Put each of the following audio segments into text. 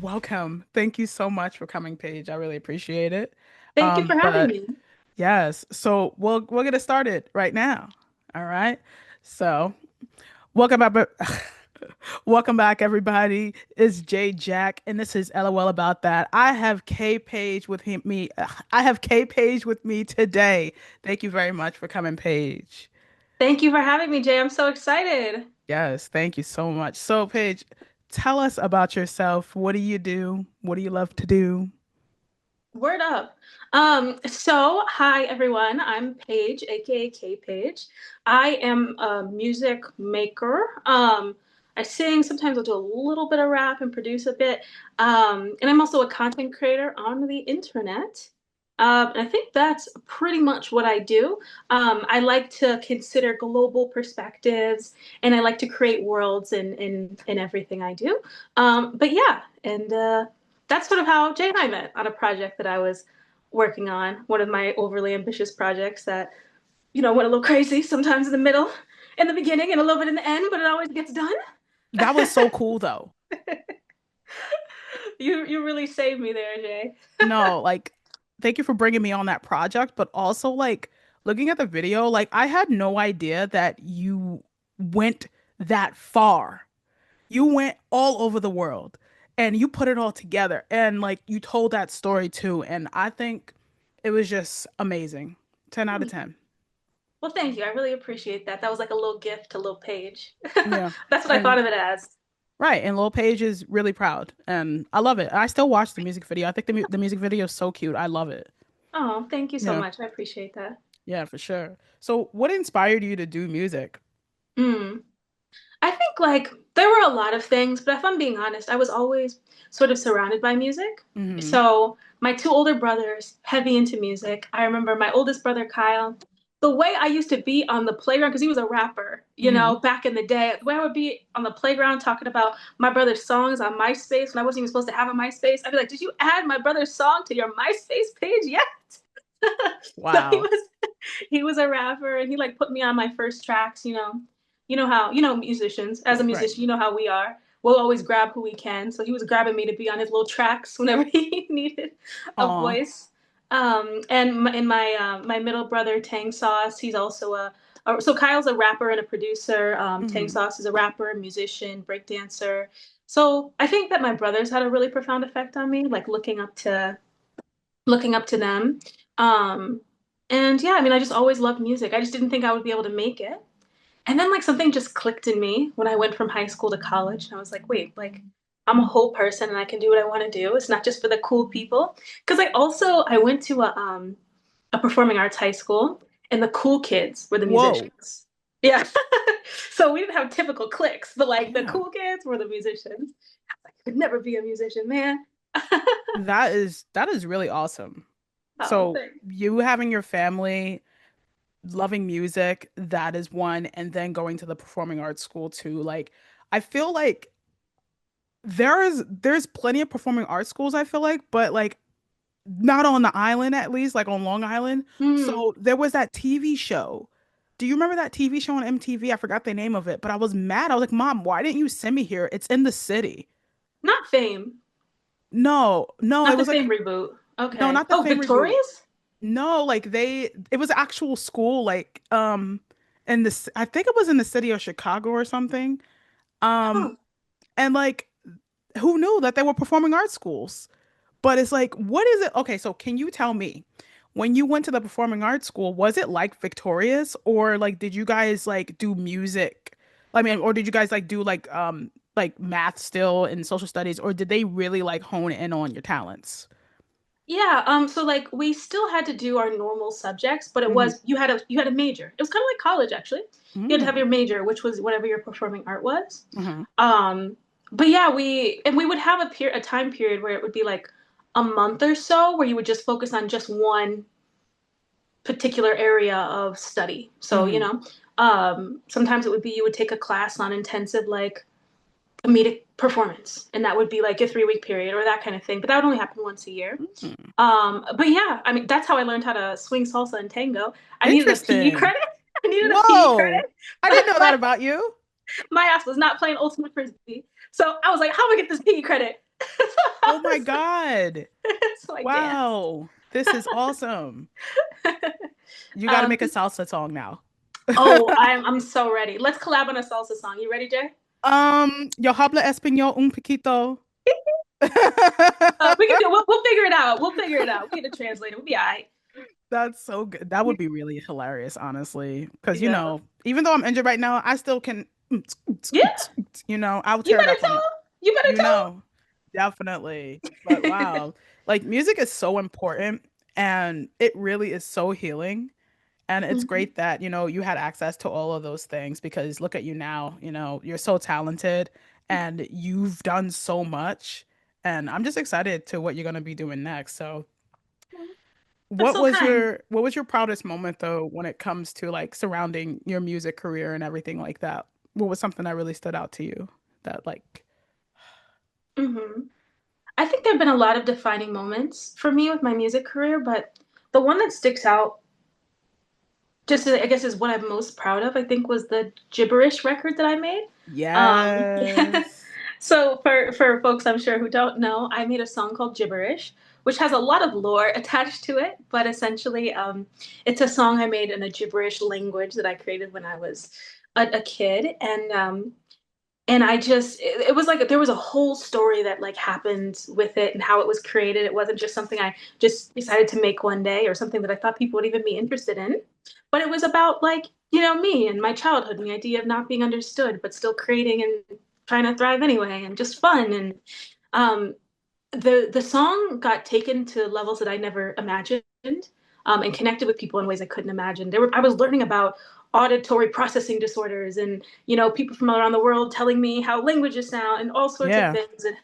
welcome. Thank you so much for coming, Paige. I really appreciate it. Thank you for having But me. yes, so we'll get it started right now. All right. So welcome back, welcome back, everybody. It's Jay Jack, and this is LOL about that. I have K Page with me. I have K Page with me today. Thank you very much for coming, Paige. Thank you for having me, Jay. I'm so excited. Yes, thank you so much. So, Paige, tell us about yourself. What do you do? What do you love to do? Word up. Hi everyone. I'm Paige, aka K Page. I am a music maker. I sing, sometimes I'll do a little bit of rap and produce a bit. And I'm also a content creator on the internet. And I think that's pretty much what I do. I like to consider global perspectives and I like to create worlds in everything I do. But yeah, and that's sort of how Jay and I met on a project that I was working on, one of my overly ambitious projects that, went a little crazy sometimes in the middle, in the beginning, and a little bit in the end, but it always gets done. That was so cool, though. You really saved me there, Jay. No, like, thank you for bringing me on that project, but also, like, looking at the video, like, I had no idea that you went that far. You went all over the world and you put it all together and, like, you told that story too. And I think it was just amazing. 10 out of 10. Well, thank you. I really appreciate that. That was like a little gift to Lil Paige. Yeah. That's what I thought And of it as. right, and Lil Paige is really proud, and I love it. I still watch the music video. I think the music video is so cute. I love it. Oh, thank you so Yeah, much. I appreciate that. yeah, for sure. So, what inspired you to do music? Mm. I think like there were a lot of things, but if I'm being honest, I was always sort of surrounded by music. Hmm. So my two older brothers, heavy into music. I remember my oldest brother, Kyle, the way I used to be on the playground, because he was a rapper, Hmm. back in the day, the way I would be on the playground talking about my brother's songs on MySpace when I wasn't even supposed to have a MySpace. I'd be like, did you add my brother's song to your MySpace page yet? So he Wow. was he was a rapper and he like put me on my first tracks, you know how, musicians, as a Right. musician, you know how we are. We'll always grab who we can. So he was grabbing me to be on his little tracks whenever he needed a Aw. voice. And my middle brother Tang Sauce, he's also so Kyle's a rapper and a producer. Tang Hmm. Sauce is a rapper, musician, breakdancer. So I think that my brothers had a really profound effect on me, like looking up to them. Um, and yeah, I mean, I just always loved music. I just didn't think I would be able to make it. And then like something just clicked in me when I went from high school to college. And I was like, wait, like I'm a whole person and I can do what I want to do. It's not just for the cool people. Because I went to a performing arts high school and the cool kids were the Whoa. musicians. Yeah. So we didn't have typical cliques, but like the Yeah. cool kids were the musicians. I was like, I could never be a musician, man. That is really awesome. Oh, So, thanks. you having your family loving music, that is one, and then going to the performing arts school too. Like, I feel like there's plenty of performing arts schools, I feel like, but like not on the island, at least, like on Long Island. Hmm. So there was that TV show. Do you remember that TV show on MTV? I forgot the name of it, but I was mad. I was like, Mom, why didn't you send me here? It's in the city. Not Fame. No, no, Not it the was like Fame reboot. no, Okay. not the Oh, Fame reboot. Victorious? No, like it was an actual school, like in this, I think it was in the city of Chicago or something. Um, Huh. and like, who knew that they were performing arts schools? But it's like, what is it? Okay, so can you tell me, when you went to the performing arts school, was it like Victorious, or like did you guys like do music? I mean, or did you guys like do like math still and social studies, or did they really like hone in on your talents? Yeah, so like we still had to do our normal subjects, but it Hmm. was you had a major. It was kind of like college actually. You had to have Mm. your major, which was whatever your performing art was. Hmm. Um, but yeah, we would have a time period where it would be like a month or so where you would just focus on just one particular area of study. So, Hmm. sometimes it would be you would take a class on intensive like comedic performance, and that would be like a 3 week period or that kind of thing. But that would only happen once a year. Mm. But yeah, I mean that's how I learned how to swing salsa and tango. I needed a PE Interesting. credit. I needed a PE Whoa. credit, I but didn't know that my about you. my ass was not playing ultimate frisbee. So I was like, how do I get this PE credit? Oh my God. So I danced. Wow. This is awesome. You got to Um, make a salsa song now. oh, I'm so ready. Let's collab on a salsa song. You ready, Jay? Yo habla español un poquito. We can do. We'll figure it out. We'll figure it out. We need a translator. We'll be all right. That's so good. That would be really hilarious, honestly. Because, Yeah. even though I'm injured right now, I still can, Yeah. I will You tear it better up on tell it. him. You better You tell know, definitely. But wow, like music is so important and it really is so healing. And it's him. great that, you had access to all of those things because look at you now, you're so talented and you've done so much. And I'm just excited to what you're going to be doing next. So, That's what so was kind. your proudest moment though when it comes to like surrounding your music career and everything like that? What was something that really stood out to you that like Hmm. I think there have been a lot of defining moments for me with my music career, but the one that sticks out, just I guess, is what I'm most proud of. I think was the Gibberish record that I made. Yeah. yes. So for folks I'm sure who don't know, I made a song called Gibberish, which has a lot of lore attached to it, but essentially, it's a song I made in a gibberish language that I created when I was a kid, and I just it was like there was a whole story that like happened with it and how it was created. It wasn't just something I just decided to make one day or something that I thought people would even be interested in, but it was about like me and my childhood and the idea of not being understood but still creating and trying to thrive anyway and just fun. And um the song got taken to levels that I never imagined, and connected with people in ways I couldn't imagine. I was learning about auditory processing disorders and people from around the world telling me how languages sound and all sorts of Yeah. things, and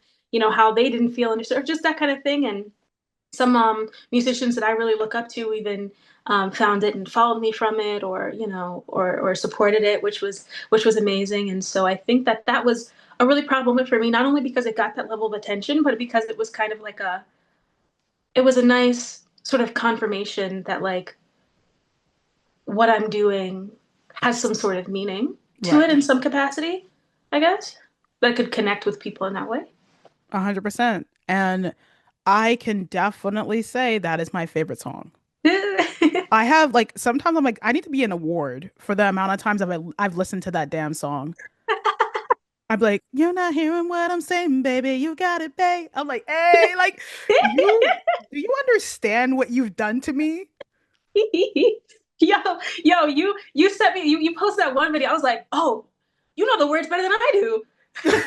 how they didn't feel understood or just that kind of thing. And some musicians that I really look up to even found it and followed me from it, or or supported it, which was amazing. And so I think that that was a really proud moment for me, not only because it got that level of attention, but because it was kind of like it was a nice sort of confirmation that like what I'm doing has some sort of meaning to it Right. in some capacity, I guess, that could connect with people in that way. 100%. And I can definitely say that is my favorite song. I have like sometimes I'm like I need to be an award for the amount of times I've listened to that damn song. I'm like, you're not hearing what I'm saying, baby. You got it, babe. I'm like, hey, like you do you understand what you've done to me? yo, you sent me you posted that one video. I was like, oh, you know the words better than I do. Because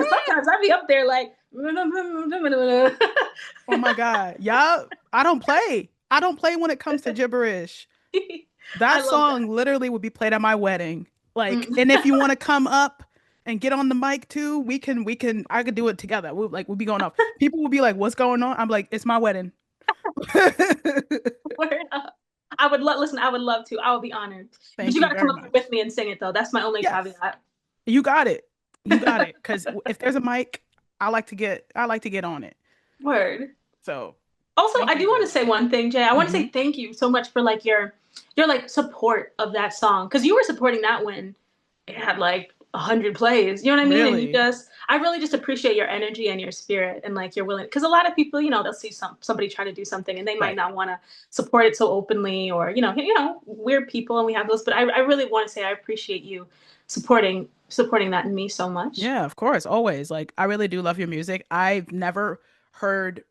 sometimes I'd be up there like Oh my God. Yeah, I don't play. I don't play when it comes to gibberish. I That love song that. literally would be played at my wedding. Like, Mm. and if you want to come up and get on the mic too, we can I could do it together. We'll be going off. People will be like, "What's going on?" I'm like, "It's my wedding." Word up. I would listen. I would love to. I would be honored. But Thank you you got to come very up there with much. me and sing it though. That's my only Yes. caveat. You got it. You got it. Because if there's a mic, I like to get on it. Word. So Also, thank I you do for want to that. say one thing, Jay. I want to Hmm. say thank you so much for like your like support of that song, because you were supporting that when it had like 100 plays. You know what I mean? And Really? I really just appreciate your energy and your spirit and like you're willing. Because a lot of people, they'll see somebody try to do something and they might Right. not want to support it so openly, or we're people and we have those. But I really want to say I appreciate you supporting that in me so much. Yeah, of course, always. Like, I really do love your music. I've never heard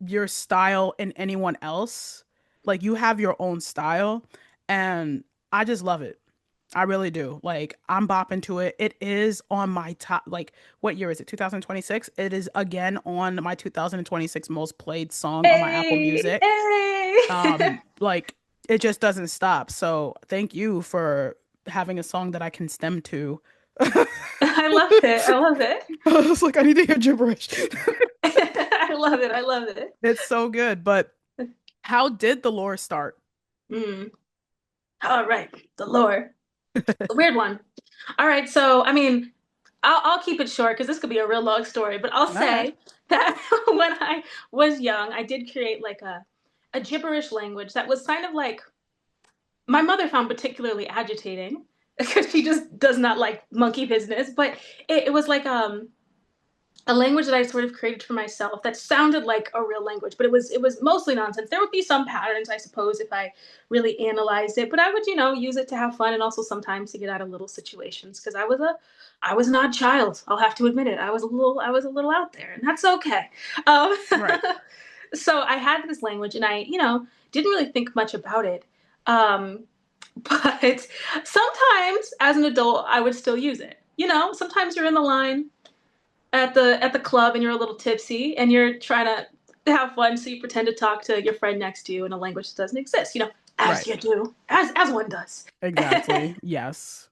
your style in anyone else. Like, you have your own style, and I just love it. I really do. Like, I'm bopping to it. It is on my top, like, what year is it? 2026? It is again on my 2026 most played song on my Apple Hey, Music. hey. Like, it just doesn't stop. So, thank you for having a song that I can stem to. I love it. I love it. I was like, I need to hear gibberish. I love it. I love it. It's so good. But how did the lore start? Mm. All right. The lore. The weird one. All right. So, I mean, I'll keep it short because this could be a real long story, but I'll All right. say that when I was young, I did create like a gibberish language that was kind of like my mother found particularly agitating because she just does not like monkey business. But it was like a language that I sort of created for myself that sounded like a real language, but it was mostly nonsense. There would be some patterns, I suppose, if I really analyzed it, but I would, use it to have fun and also sometimes to get out of little situations because I was an odd child. I'll have to admit it. I was a little out there, and that's okay. Um, Right. so I had this language, and I, didn't really think much about it. Um, but sometimes, as an adult, I would still use it. Sometimes you're in the line at the club and you're a little tipsy and you're trying to have fun, so you pretend to talk to your friend next to you in a language that doesn't exist, as Right. you do, as one does. Exactly. Yes.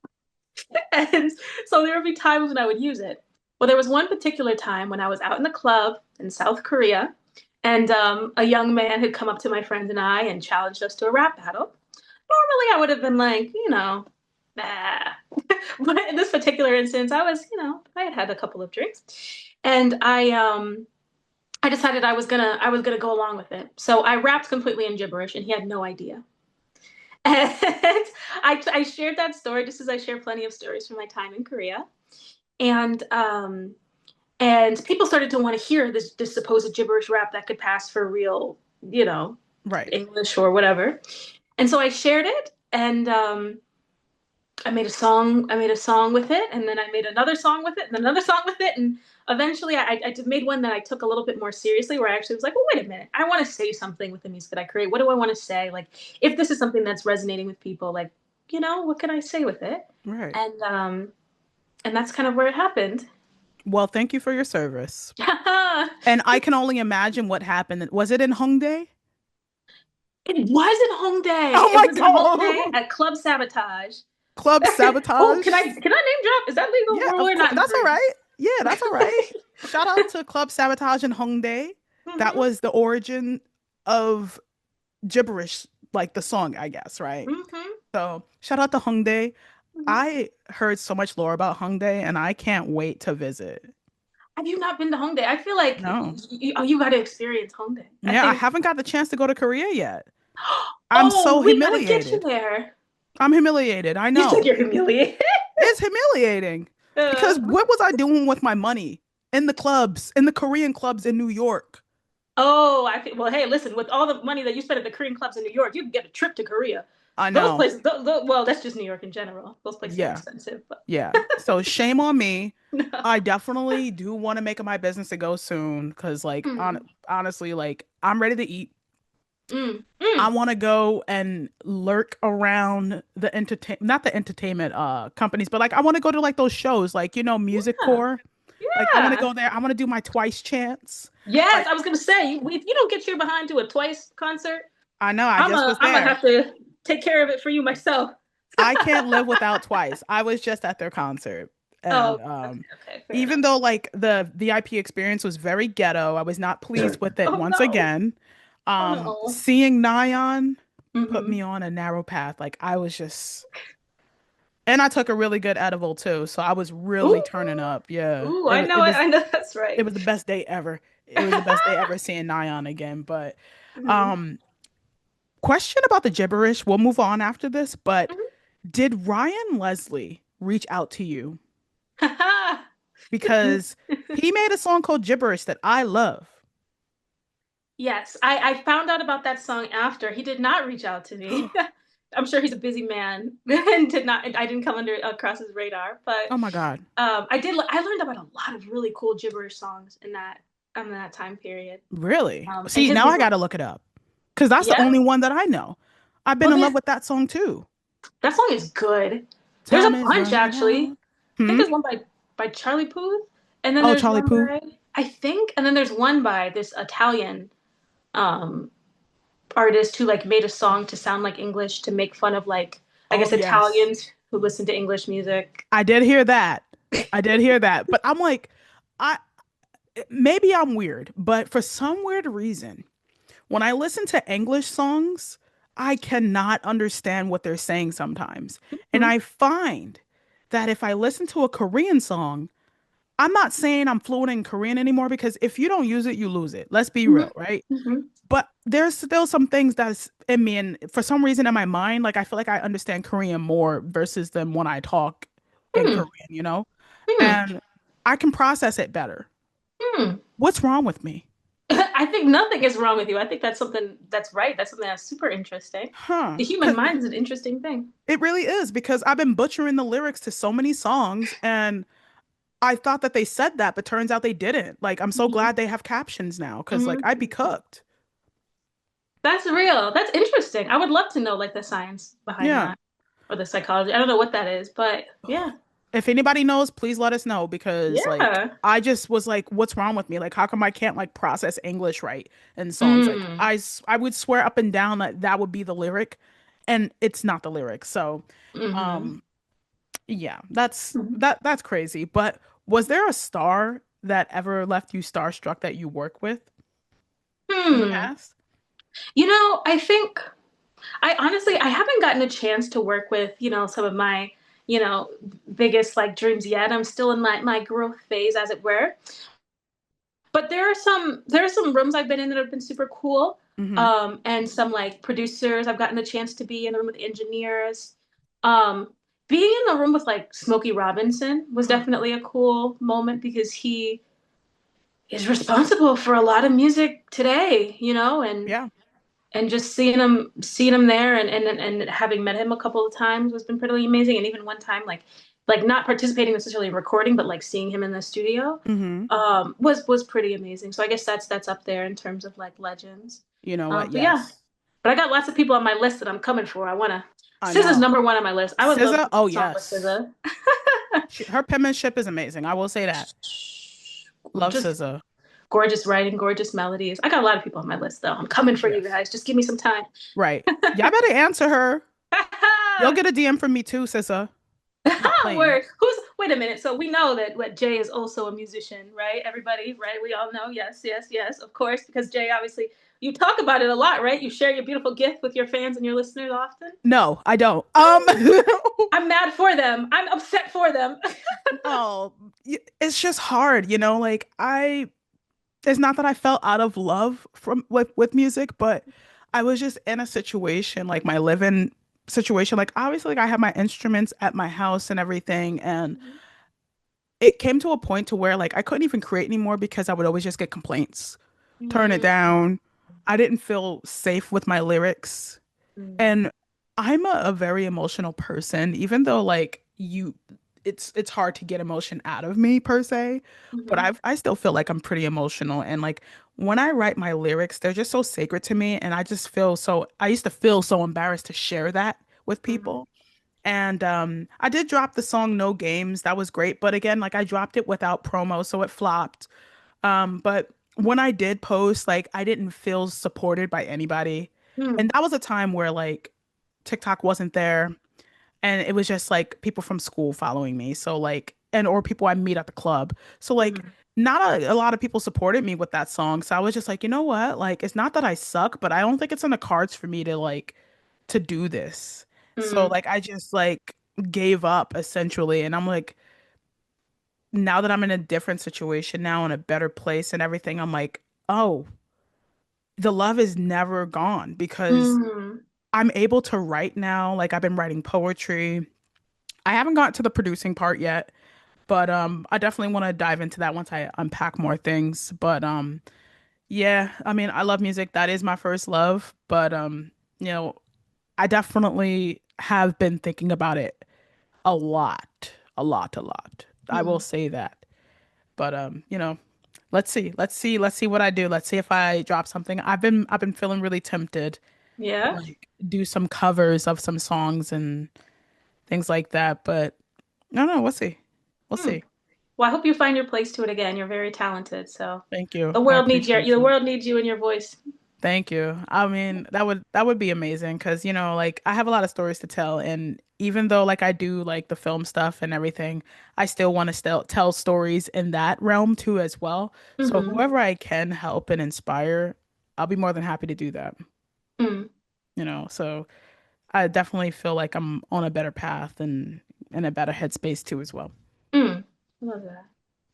And so there would be times when I would use it. Well, there was one particular time when I was out in the club in South Korea, and a young man had come up to my friend and I and challenged us to a rap battle. Normally, I would have been like, nah. But in this particular instance, I had had a couple of drinks, and I decided I was gonna go along with it. So I rapped completely in gibberish, and he had no idea. And I shared that story just as I share plenty of stories from my time in Korea, and people started to want to hear this supposed gibberish rap that could pass for real, you know, Right. English or whatever. And so I shared it, and I made a song. I made a song with it, and then I made another song with it, and another song with it, and eventually I made one that I took a little bit more seriously, where I actually was like, "Well, wait a minute, I want to say something with the music that I create. What do I want to say? Like, if this is something that's resonating with people, like, what can I say with it?" Right. And that's kind of where it happened. Well, thank you for your service. It And I can only imagine what happened. Was it in Hongdae? wasn't Hongdae. Oh It my was in Hongdae God. at Club Sabotage. Club Oh, can sabotage. I can I name drop? Is that legal? Yeah, We're of course. not in That's all Korea. right. Yeah, that's all right. Shout out to Club Sabotage in Hongdae. That Hmm. was the origin of Gibberish, like the song, I guess, right? Hmm. So shout out to Hongdae. Hmm. I heard so much lore about Hongdae and I can't wait to visit. Have you not been to Hongdae? I feel like No. you got to experience Hongdae. I Yeah, I think. haven't got the chance to go to Korea yet. I'm Oh, so we gotta get you humiliated. there. I'm humiliated. I You said know. you're humiliated. It's humiliating Uh, because what was I doing with my money in the clubs, in the Korean clubs in New York? oh, well, hey, listen. With all the money that you spent at the Korean clubs in New York, you can get a trip to Korea. I Those know. places, well, that's just New York in general. Those places are Yeah. expensive, but Yeah. So shame on me. no. I definitely do want to make it my business to go soon because, like, Mm, honestly, like, I'm ready to eat. mm, I mm. want to go and lurk around the not the entertainment companies, but like I want to go to like those shows, like Music Yeah, Core. Like I want to yeah. go there. I want to do my Twice chance. Yes, Like I was gonna say, if you don't get your behind to a Twice concert, I know I I'm just a was I'm gonna there. have to take care of it for you myself. I can't live without Twice. I was just at their concert. Oh, And okay, okay, fair even enough. though like the VIP experience was very ghetto, I was not pleased with it Oh once no. again. Oh no. Seeing Nyan put Mm-hmm. me on a narrow path. Like I was just and I took a really good edible too, so I was really Ooh, turning up. Yeah. ooh, I know it. I know that's It right. was the best day ever. It was the best day ever seeing Nyan again. But Mhm. um question about the gibberish. We'll move on after this, but did Ryan Leslie reach out to you? Because he made a song called Gibberish that I love. Yes, I found out about that song after. He did not reach out to me. I'm sure he's a busy man and did not. I didn't come under across his radar, but Oh my God. I did. I learned about a lot of really cool gibberish songs in that time period. Really? And See, his now I music. gotta look it up. Because that's the Yeah. only one that I know. I've been Well, in love with that song too. that song is good. There's a Time is bunch running actually. out. I think Hmm? there's one by Charlie Puth, and then Oh, there's Charlie one Puth. by I think, and then there's one by this Italian um artist who like made a song to sound like English to make fun of like I Oh, guess yes. Italians who listen to English music. I did hear that. I did hear that. But I'm like, I maybe I'm weird, but for some weird reason, when I listen to English songs, I cannot understand what they're saying sometimes. And Hmm. I find that if I listen to a Korean song, I'm not saying I'm fluent in Korean anymore because if you don't use it, you lose it. Let's be Hmm. real, right? Hmm. But there's still some things that's in me, and for some reason in my mind, like I feel like I understand Korean more versus than when I talk in Hmm. Korean, you know? Hmm. And I can process it better. What's wrong with me? I think nothing is wrong with you. I think that's something that's right. That's something that's super interesting. Huh? The human 'Cause mind is an interesting thing. it really is because I've been butchering the lyrics to so many songs and I thought that they said that, but turns out they didn't. Like, I'm so glad Hmm. they have captions now because, like, Hmm. I'd be cooked. That's real. That's interesting. I would love to know like the science behind Yeah. that or the psychology. I don't know what that is, but yeah. If anybody knows, please let us know because, like, Yeah. I just was like, what's wrong with me? Like, how come I can't, like, process English right in songs? Like, Mm. I would swear up and down that that would be the lyric, and it's not the lyric. So, Hmm. um, yeah, that's crazy. But was there a star that ever left you starstruck that you work with in the Hmm. past? I think I honestly I haven't gotten a chance to work with, some of my, you know, biggest like dreams yet. I'm still in my growth phase as it were. But there are some rooms I've been in that have been super cool. Mm-hmm. And some like producers I've gotten the chance to be in the room with engineers. Um, Being in the room with like Smokey Robinson was definitely a cool moment because he is responsible for a lot of music today, Yeah. and just seeing him there and having met him a couple of times has been pretty amazing. And even one time like not participating necessarily in recording, but like seeing him in the studio Mm-hmm. was pretty amazing. So I guess that's up there in terms of like legends. You know what? But yeah, Yes. but I got lots of people on my list that I'm coming for. I wanna I SZA's know. number one on my list. I would love SZA, to do oh a song with yes. SZA. Her penmanship is amazing. I will say that. Love Just SZA. gorgeous writing, gorgeous melodies. I got a lot of people on my list though. I'm coming for you Yes. guys. Just give me some time. Right. Y'all better answer her. You'll get a DM from me too, SZA. Not playing. Word. Who's Wait a minute. So we know that what Jay is also a musician, right? Everybody, right? We all know. Yes, yes, yes. Of course, because Jay obviously you talk about it a lot, right? You share your beautiful gift with your fans and your listeners often. No, I don't. I'm mad for them. I'm upset for them. Oh, it's just hard, like it's not that I felt out of love from with music, but I was just in a situation, like my living situation. Like obviously, like I have my instruments at my house and everything, and it came to a point to where like I couldn't even create anymore because I would always just get complaints, turn it Mm, down. I didn't feel safe with my lyrics. mm, And I'm a very emotional person, even though like it's hard to get emotion out of me per se, but mhm, I still feel like I'm pretty emotional and like when I write my lyrics, they're just so sacred to me and I used to feel so embarrassed to share that with mhm, people. And I did drop the song No Games. That was great, but again, like I dropped it without promo, so it flopped. But when I did post, like I didn't feel supported by anybody. And mm, that was a time where like TikTok wasn't there and it was just like people from school following me. So like and or people I meet at the club. So like mm, not a lot of people supported me with that song. So I was just like, you know what? Like it's not that I suck, but I don't think it's in the cards for me to like to do this. So mm, like I just like gave up essentially and I'm like now that I'm in a different situation now in a better place and everything, I'm like, oh, the love is never gone because mm. I'm able to write now. Like I've been writing poetry. I haven't got to the producing part yet, but I definitely want to dive into that once I unpack more things. But yeah, I mean, I love music. That is my first love, but you know, I definitely have been thinking about it a lot, a lot, a lot. I will Mm. say that. But let's see what I do. Let's see if I drop something. I've been feeling really tempted to Yeah. like do some covers of some songs and things like that. But no, no, we'll see. We'll Hmm. see. Well, I hope you find your place to it again. You're very talented, so Thank you. the I world needs appreciate the you. world needs you and your voice. Thank you. I mean, that would be amazing because, like I have a lot of stories to tell and even though like I do like the film stuff and everything, I still want to still tell stories in that realm too as well. So Hmm. whoever I can help and inspire, I'll be more than happy to do that. Mm. So I definitely feel like I'm on a better path and in a better headspace too as well. Mm. I love that.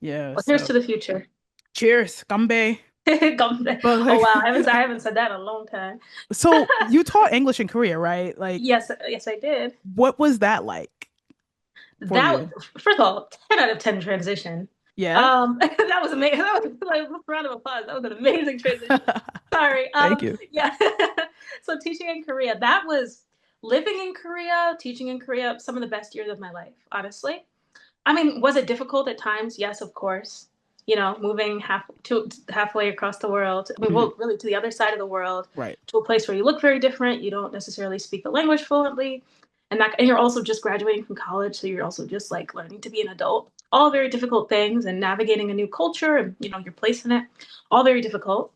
Yeah, Well, here's so to the future. cheers, Gambe. But Oh like wow, I haven't said that in a long time. so you taught English in Korea, right? Like Yes, yes, I did. what was that like for That you? First of all, 10 out of 10 transition. Yeah. That was amazing. That was like a round of applause. That was an amazing transition. Sorry. Thank you. Yeah. So teaching in Korea, that was living in Korea, teaching in Korea, some of the best years of my life, honestly. I mean, was it difficult at times? Yes, of course. You know, moving halfway across the world. I mean, Mhm. well, really to the other side of the world, Right. to a place where you look very different. You don't necessarily speak the language fluently, and you're also just graduating from college, so you're also just like learning to be an adult. All very difficult things, and navigating a new culture and your place in it. All very difficult.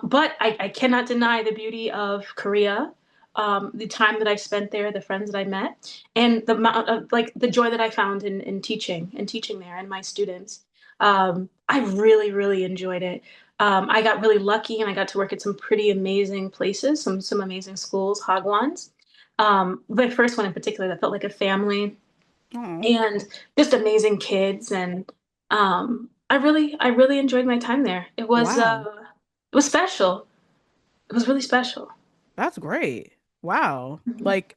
But I cannot deny the beauty of Korea, the time that I spent there, the friends that I met, and the amount of like the joy that I found in teaching and teaching there and my students. I really, really enjoyed it. I got really lucky and I got to work at some pretty amazing places, some amazing schools, Hagwons. The first one in particular that felt like a family Oh, and just amazing kids and I really enjoyed my time there. wow. It was special. It was really special. That's great. Wow. Mhm. Like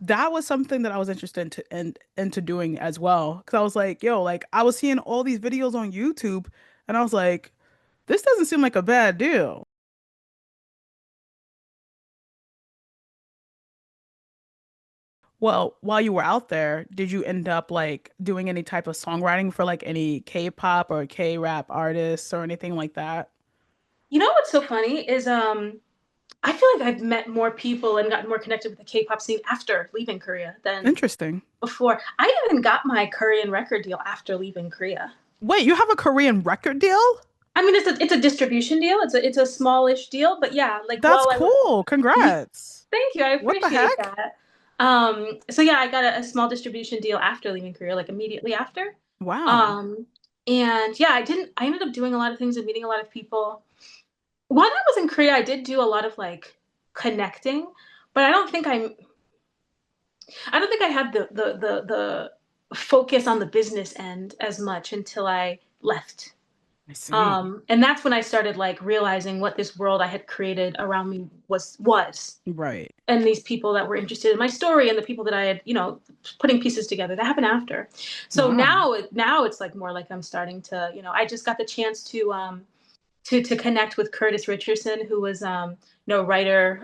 that was something that I was interested into doing as well. Because I was like, yo, like I was seeing all these videos on YouTube, and I was like, this doesn't seem like a bad deal. Well, while you were out there, did you end up like doing any type of songwriting for like any K-pop or K-rap artists or anything like that? You know what's so funny is I feel like I've met more people and gotten more connected with the K-pop scene after leaving Korea than Interesting. before. I even got my Korean record deal after leaving Korea. Wait, you have a Korean record deal? I mean, it's a distribution deal. It's a smallish deal, but yeah, like That's while I was, cool. Congrats. thank you, I What the appreciate heck? that. So yeah, I got a small distribution deal after leaving Korea, like immediately after. Wow. Um, and yeah, I ended up doing a lot of things and meeting a lot of people. While I was in Korea, I did do a lot of like connecting, but I don't think I had the focus on the business end as much until I left. I see. And that's when I started like realizing what this world I had created around me was, Right. and these people that were interested in my story and the people that I had, putting pieces together. That happened after. So Wow. now it's like more like I'm starting to, I just got the chance to connect with Curtis Richardson, who was writer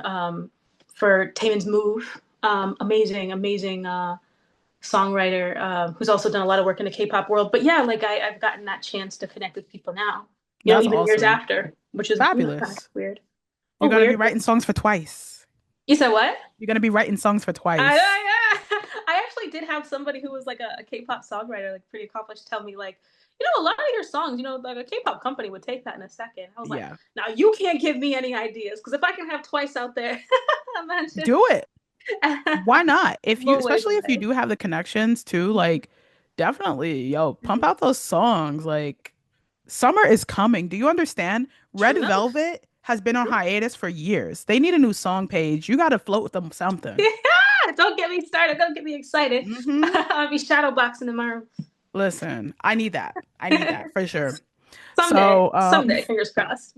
for Taemin's Move. Amazing, amazing songwriter who's also done a lot of work in the K-pop world. But yeah, like I've gotten that chance to connect with people now, That's even years awesome. after, which is kind of Fabulous. weird. You're Oh, gonna be weird. writing songs for twice. You said what? You're gonna be writing songs for I twice. yeah. I actually did have somebody who was like a K-pop songwriter, like pretty accomplished, tell me like, a lot of your songs, like a K-pop company would take that in a second. I was like, Yeah. now you can't give me any ideas because if I can have twice out there, imagine. Do it. Why not? A If you, little ways especially if you away. do have the connections too, like definitely, yo, pump Mhm. out those songs. Like summer is coming. Do you understand? Red True enough. Velvet has been on hiatus for years. They need a new song page. You got to float with them something. Yeah, don't get me started. Don't get me excited. Hmm. I'll be shadowboxing tomorrow. Listen, I need that. I need that for sure. Someday, So, someday, fingers crossed.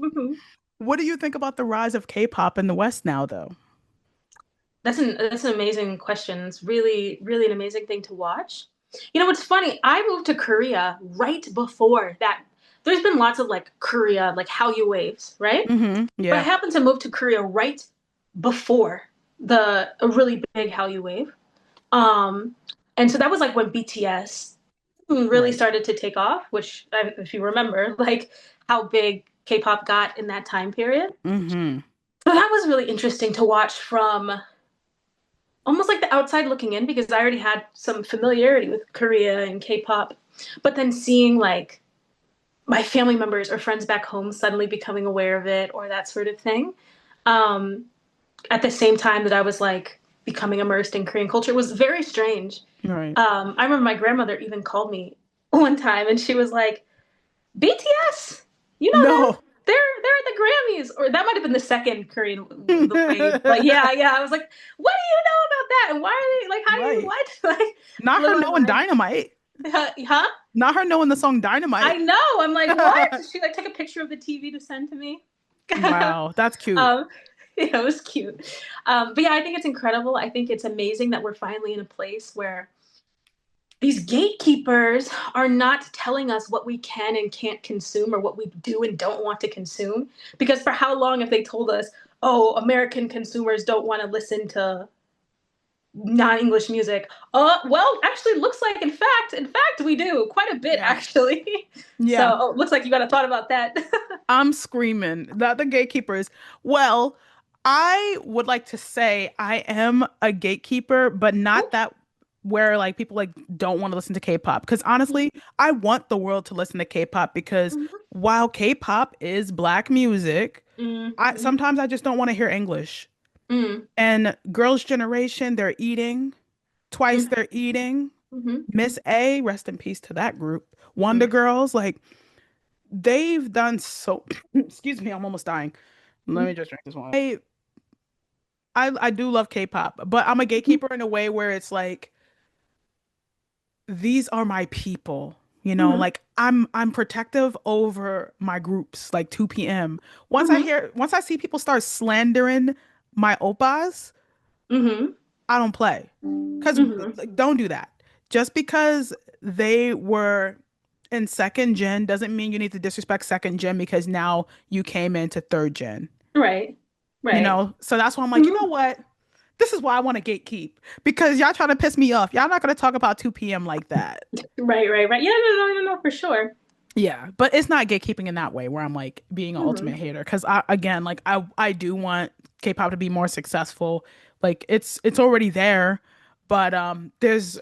what do you think about the rise of K-pop in the West now, though? That's an amazing question. It's really, really an amazing thing to watch. You know what's funny? I moved to Korea right before that. There's been lots of like Korea, like Hallyu waves, right? But I Yeah. happened to move to Korea right before the a really big Hallyu wave. Um, and so that was like when BTS really Right. started to take off, which, if you remember, like how big K-pop got in that time period. Hmm. So that was really interesting to watch from almost like the outside looking in because I already had some familiarity with Korea and K-pop, but then seeing like my family members or friends back home suddenly becoming aware of it or that sort of thing. Um, at the same time that I was like becoming immersed in Korean culture was very strange. Right. I remember my grandmother even called me one time and she was like, BTS, you know them? No. They're at the Grammys, or that might have been the second Korean the wave. But yeah, yeah, I was like, what do you know about that? And why are they like? How do you Right. what? Like Not blew her my knowing mind. Dynamite. Huh? Not her knowing the song I Dynamite. know. I'm like, what? She like took a picture of the TV to send to me. Wow, that's cute. um, yeah, it was cute. But yeah, I think it's incredible. I think it's amazing that we're finally in a place where these gatekeepers are not telling us what we can and can't consume or what we do and don't want to consume. Because for how long have they told us, oh, American consumers don't want to listen to non-English music? Well, actually, looks like in fact, we do quite a bit Yeah. actually. Yeah. So, looks like you got a thought about that. I'm screaming that the gatekeepers. Well, I would like to say I am a gatekeeper, but not that where like people like don't want to listen to K-pop. Because honestly, I want the world to listen to K-pop because while K-pop is black music, I Mm-hmm. sometimes I just don't want to hear English. Mm-hmm. And Girls' Generation, they're eating. Twice they're eating. Mm-hmm. Miss A, rest in peace to that group. Wonder Mm-hmm. Girls, like they've done so excuse me, I'm almost dying. Let me just drink this one. I do love K-pop, but I'm a gatekeeper in a way where it's like these are my people, you know, Mm-hmm. like I'm protective over my groups like 2 p.m. Mm-hmm. Once I see people start slandering my oppas, Mm-hmm. I don't play. Cuz Mm-hmm. like, don't do that. Just because they were in second gen doesn't mean you need to disrespect second gen because now you came into third gen. Right. You Right. know? So that's why I'm like, you know Mm-hmm. what? This is why I want to gatekeep because y'all trying to piss me off. Y'all not going to talk about 2 p.m. like that. Right. Right. Right. Yeah. No. No. No. No. For sure. Yeah, but it's not gatekeeping in that way where I'm like being an ultimate Mm-hmm. hater because I again like I do want K-pop to be more successful. Like it's already there, but there's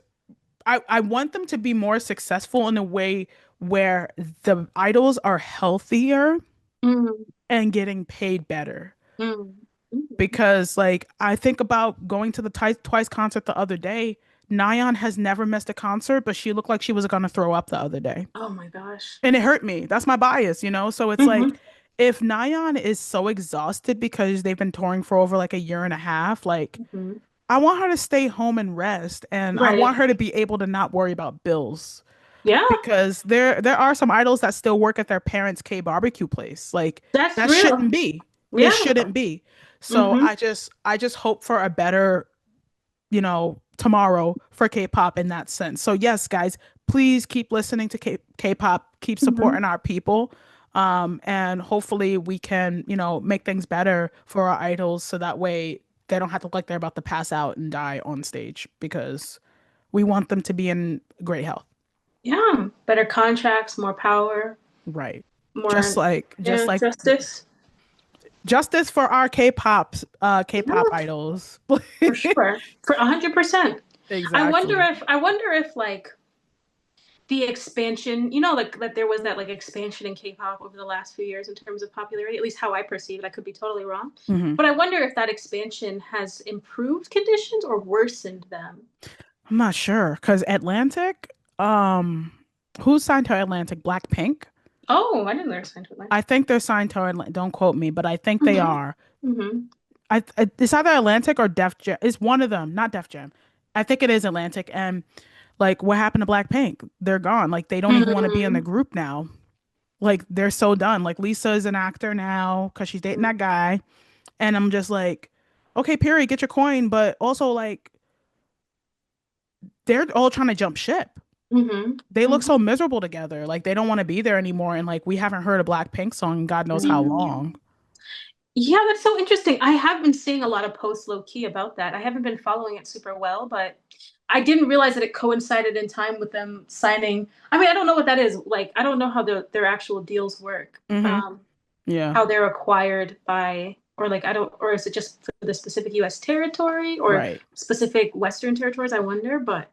I want them to be more successful in a way where the idols are healthier Mm-hmm. and getting paid better. Mm-hmm. Because like I think about going to the Twice concert the other day. Nayeon has never missed a concert, but she looked like she was gonna throw up the other day. Oh my gosh. And it hurt me. That's my bias, you know? So it's like Mm-hmm. if Nayeon is so exhausted because they've been touring for over like a year and a half, like Mm-hmm. I want her to stay home and rest and I Right. want her to be able to not worry about bills Yeah. because there are some idols that still work at their parents' K barbecue place. Like That's that real. shouldn't be. It Yeah. shouldn't be. So Mm-hmm. I just hope for a better, you know, tomorrow for K-pop in that sense. So yes, guys, please keep listening to K-pop, keep Mm-hmm. supporting our people. And hopefully we can, you know, make things better for our idols so that way they don't have to look like they're about to pass out and die on stage because we want them to be in great health. Yeah. Better contracts, more power, Right. more Just yeah, like justice. justice for our K-pop Yeah, idols. for sure. For 100%. Exactly. I wonder if like the expansion, like that there was that like expansion in K-pop over the last few years in terms of popularity, at least how I perceive it. I could be totally wrong. Hmm. But I wonder if that expansion has improved conditions or worsened them. I'm not sure because Atlantic, who's signed to Atlantic? Blackpink. Oh, I didn't understand what I think they're signed to Atlantic. Don't quote me, but I think they that. are. Hmm. It's either Atlantic or Def Jam. It's one of them, not Def Jam. I think it is Atlantic. And like, what happened to Blackpink? They're gone. Like, they don't even want to be in the Hmm. group now. Like, they're so done. Like, Lisa is an actor now because she's dating that guy. And I'm just like, okay, period, get your coin. But also, like, they're all trying to jump ship. Hmm. They look Hmm. so miserable together. Like, they don't want to be there anymore. And like, we haven't heard a Blackpink song in God knows how Hmm. long. Yeah, that's so interesting. I have been seeing a lot of posts low key about that. I haven't been following it super well, but I didn't realize that it coincided in time with them signing. I mean, I don't know what that is. Like, I don't know how their actual deals work. Hmm. Yeah, How they're acquired by, or like, I don't, or is it just for the specific US territory or right. specific Western territories? I wonder, but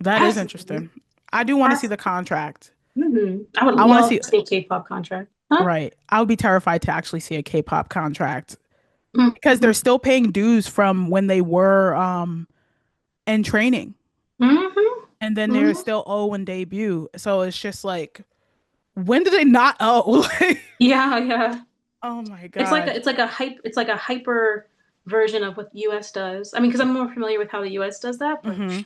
That is fascinating. interesting. I do want to see the Fascinating. contract. I would I want to love see, to see a K-pop contract. Huh? right. I would be terrified to actually see a K-pop contract because they're Mm-hmm. still paying dues from when they were in training. Mm-hmm. And then they're Mm-hmm. still owe when debut. So it's just like, when did they not owe? Like, Yeah, yeah. oh my It's like God. it's like a hyper version of what the US does. I mean, because I'm more familiar with how the US does that, but Hmm.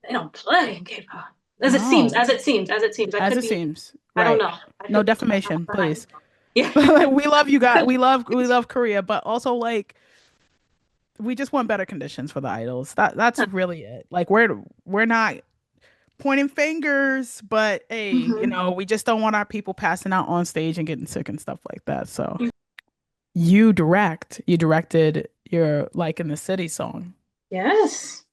they don't play in K-pop. No, As it seems. I as could it be, seems. I don't Right. know. I No could be defamation, behind. please. Yeah. We love you guys. We love Korea, but also like we just want better conditions for the idols. That's really it. Like we're not. pointing fingers, but hey, Hmm. we just don't want our people passing out on stage and getting sick and stuff like that. So you directed your Like in the City song. Yes.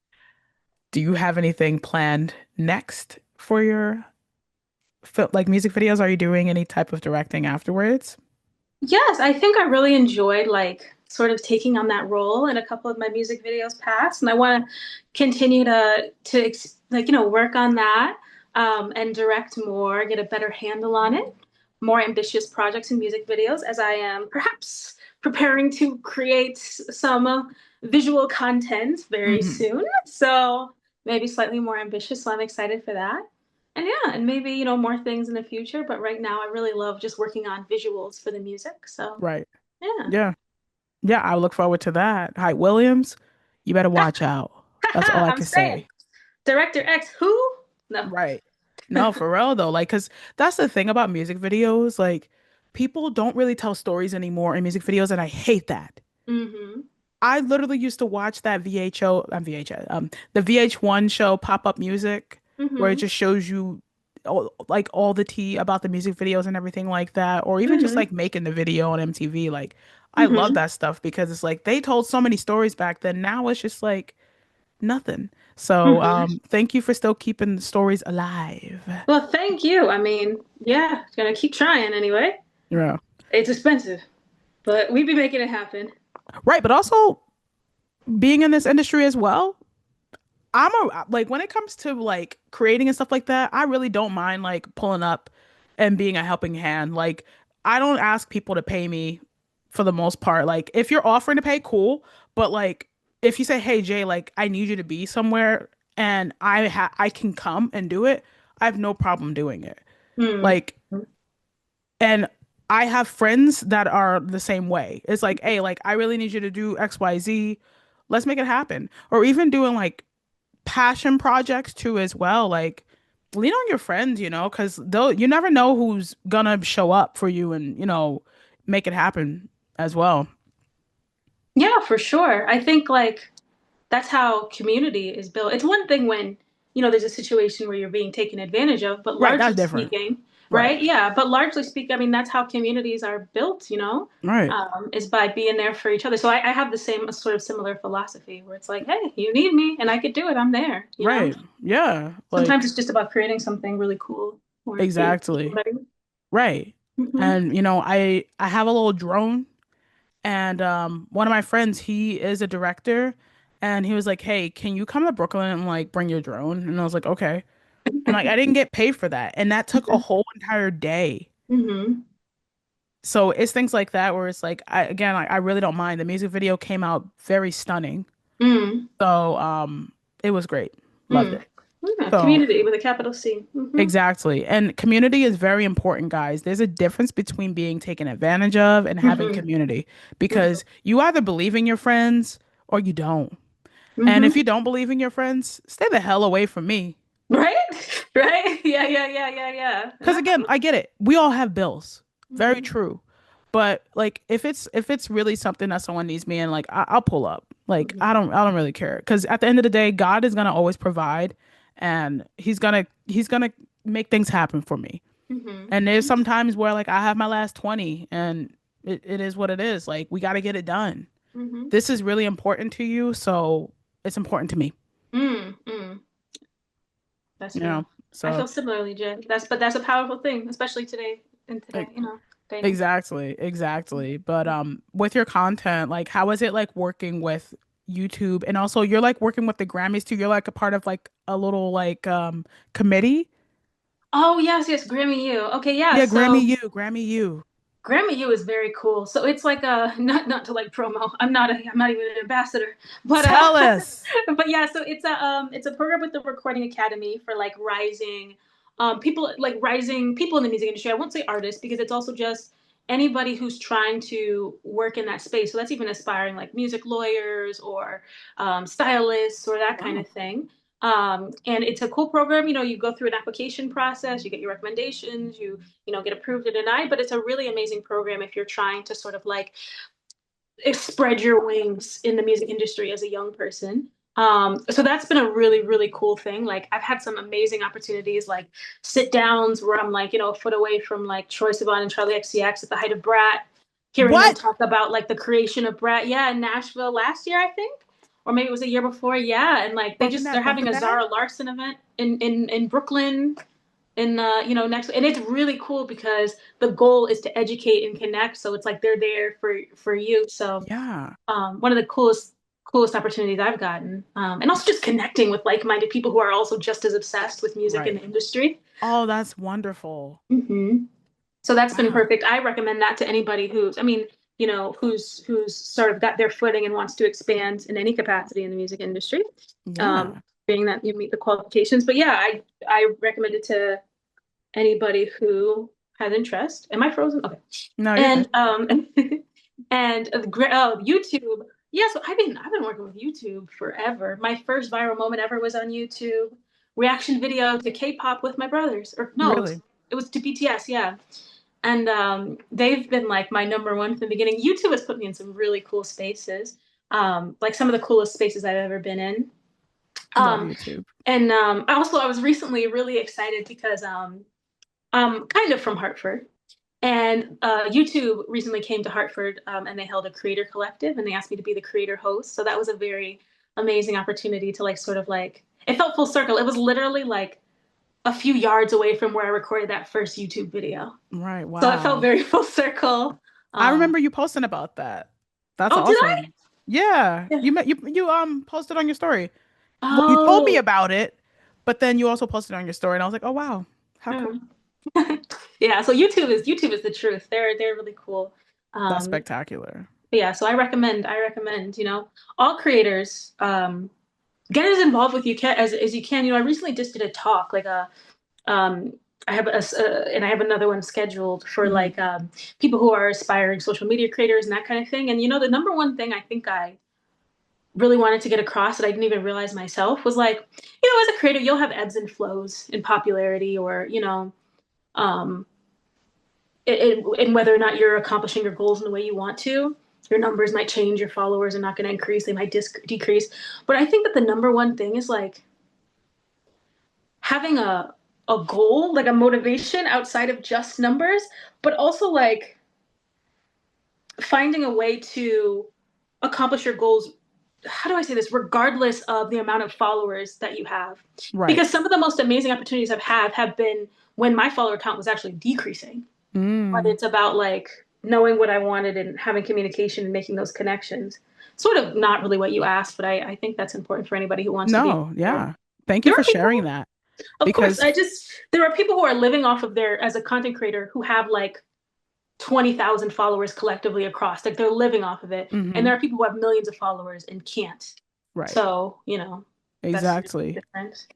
Do you have anything planned next for your like music videos? Are you doing any type of directing afterwards? Yes, I think I really enjoyed like sort of taking on that role in a couple of my music videos past, and I want to continue to like work on that and direct more, get a better handle on it, more ambitious projects and music videos as I am perhaps preparing to create some visual content very Hmm. soon. So maybe slightly more ambitious, so I'm excited for that. And yeah, and maybe, more things in the future, but right now I really love just working on visuals for the music. So, Right. yeah. Yeah. Yeah, I look forward to that. Hi, Williams, you better watch out. That's all I I'm can saying, say. Director X, who? No. Right. No, for real though. Like, cause that's the thing about music videos. Like, people don't really tell stories anymore in music videos, and I hate that. Mm-hmm. I literally used to watch that VHO, VHS, the VH1 show Pop Up Music, where it Mm-hmm. just shows you like all the tea about the music videos and everything like that, or even just Mm-hmm. like making the video on MTV. Like, I love Mm-hmm. that stuff because it's like they told so many stories back then. Now it's just like nothing. So, Mm-hmm. thank you for still keeping the stories alive. Well, thank you. I mean, yeah, gonna keep trying anyway. Yeah. It's expensive, but we be making it happen. Right, but also being in this industry as well, like when it comes to like creating and stuff like that, I really don't mind like pulling up and being a helping hand. Like I don't ask people to pay me for the most part. Like if you're offering to pay, cool, but like if you say, "Hey Jay, like I need you to be somewhere and I can come and do it," I have no problem doing it. Mm. Like and I have friends that are the same way. It's like, "Hey, like I really need you to do XYZ. Let's make it happen." Or even doing like passion projects too as well. Like lean on your friends, because they'll you never know who's gonna show up for you and, make it happen as well. Yeah, for sure. I think like that's how community is built. It's one thing when, there's a situation where you're being taken advantage of, but Right, largely that's different. speaking, Right. right? Yeah, but largely speaking, I mean, that's how communities are built, Right. is by being there for each other. So I have the same sort of similar philosophy where it's like, hey, you need me and I could do it. I'm there. Right. Yeah. Sometimes Like it's just about creating something really cool or being exactly. somebody. Right. Mm-hmm. And I have a little drone and one of my friends, he is a director and he was like, "Hey, can you come to Brooklyn and like bring your drone?" And I was like, "Okay." And like I didn't get paid for that. And that took a whole entire day. Mm-hmm. So it's things like that where it's like I really don't mind. The music video came out very stunning. Mm-hmm. So it was great. Loved Mm. it. Yeah, So community with a capital C. Mm-hmm. exactly. And community is very important, guys. There's a difference between being taken advantage of and having Mm-hmm. community because you either believe in your friends or you don't. And if Mm-hmm. you don't believe in your friends, stay the hell away from me. Right? Right? Yeah, yeah, yeah, yeah, yeah. Because again, I get it. We all have bills. Very Mm-hmm. true. But like if it's really something that someone needs me in, like I'll pull up. Like Mm-hmm. I don't really care. Because at the end of the day, God is gonna always provide, and He's gonna make things happen for me. And there's Mm-hmm. some times where like I have my last 20, and it is what it is. Like we got to get it done. Mm-hmm. This is really important to you, so it's important to me. Mm-hmm. That's You real. know. I So feel similarly, Jen. That's a powerful thing, especially today in today, day and age. exactly, exactly. But with your content, like how is it like working with YouTube and also you're like working with the Grammys too. You're like a part of like a little like committee? Oh yes, yes, Grammy U. Okay, yeah. Yeah, So Grammy U. Grammy U is very cool. So it's like a not to like promo. I'm not even an ambassador, but Tell us. but yeah. So it's a program with the Recording Academy for like rising people in the music industry. I won't say artists because it's also just anybody who's trying to work in that space. So that's even aspiring like music lawyers or stylists or that kind Wow. of thing. And it's a cool program. You go through an application process, you get your recommendations, you get approved or denied, but it's a really amazing program if you're trying to sort of like spread your wings in the music industry as a young person. So that's been a really, really cool thing. Like I've had some amazing opportunities, like sit downs where I'm like, a foot away from like Troye Sivan and Charlie XCX at the height of Brat, hearing them What? talk about like the creation of Brat, yeah, in Nashville last year, I think, or maybe it was a year before, yeah. And like they're Bumping having a that? Zara Larson event in Brooklyn in next, and it's really cool because the goal is to educate and connect. So it's like they're there for you. So Yeah. one of the coolest opportunities I've gotten, and also just connecting with like-minded people who are also just as obsessed with music in Right. the industry. Oh, that's wonderful. Hmm. So that's been Wow. perfect. I recommend that to anybody who's, I mean, who's sort of got their footing and wants to expand in any capacity in the music industry. Yeah. Being that you meet the qualifications, but yeah, I recommend it to anybody who has interest. Am I frozen? Okay. No, you're And good. and YouTube. Yeah, so I've been working with YouTube forever. My first viral moment ever was on YouTube. Reaction video to K-pop with my brothers. Or no, Really? it was to BTS, yeah. And they've been like my number one from the beginning. YouTube has put me in some really cool spaces. Like some of the coolest spaces I've ever been in. Love Um, YouTube. and also I was recently really excited because I'm kind of from Hartford. And YouTube recently came to Hartford, and they held a creator collective and they asked me to be the creator host. So that was a very amazing opportunity to like sort of like, it felt full circle. It was literally like a few yards away from where I recorded that first YouTube video. Right. So it felt Wow. very full circle. I Um, remember you posting about that. That's oh, did I? awesome. Yeah. Yeah. You posted on your story. Well, you told me Oh, about it, but then you also posted on your story and I was like, "Oh wow. How cool." yeah. Yeah. So YouTube is the truth. They're really cool. That's Um, spectacular. but yeah, so I recommend, all creators get as involved with you can as you can. I recently just did a talk, like a um, I have and I have another one scheduled for Hmm. like people who are aspiring social media creators and that kind of thing. And the number one thing I think I really wanted to get across that I didn't even realize myself was like, as a creator, you'll have ebbs and flows in popularity, or um, in whether or not you're accomplishing your goals in the way you want to. Your numbers might change, your followers are not going to increase, they might decrease. But I think that the number one thing is like having a goal, like a motivation outside of just numbers, but also like finding a way to accomplish your goals. How do I say this? Regardless of the amount of followers that you have, Right. because some of the most amazing opportunities I've had have been when my follower count was actually decreasing. Whether Mm. it's about like knowing what I wanted and having communication and making those connections. Sort of not really what you asked, but I think that's important for anybody who wants to be. No, yeah. Thank you There for are people, sharing that of course, because there are people who are living off of as a content creator who have like 20,000 followers collectively across. Like they're living off of it. And hmm there are people who have millions of followers and can't. right. So, that's Exactly. different.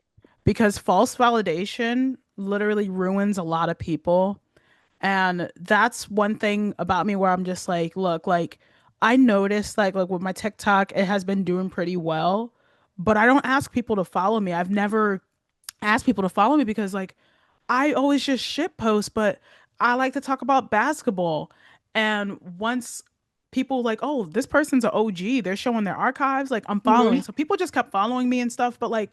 Because false validation literally ruins a lot of people. And that's one thing about me where I'm just like, look, like I noticed like with my TikTok, it has been doing pretty well, but I don't ask people to follow me. I've never asked people to follow me because like I always just shit post, but I like to talk about basketball. And once people like, oh, this person's an OG, they're showing their archives, like I'm following. Mm-hmm. So people just kept following me and stuff, but like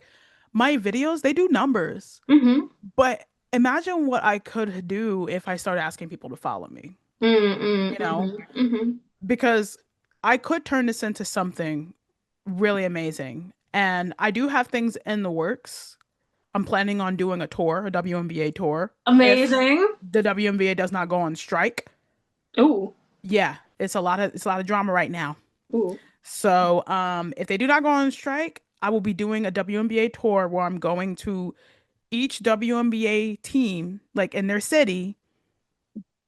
my videos, they do numbers. Mm-hmm. But imagine what I could do if I started asking people to follow me, you Mm-hmm. know? Mm-hmm. Mm-hmm. Because I could turn this into something really amazing. And I do have things in the works. I'm planning on doing a tour, a WNBA tour, if Amazing. the WNBA does not go on strike. Ooh. Yeah, it's a lot of drama right now. Ooh. So, if they do not go on strike, I will be doing a WNBA tour where I'm going to each WNBA team, like in their city,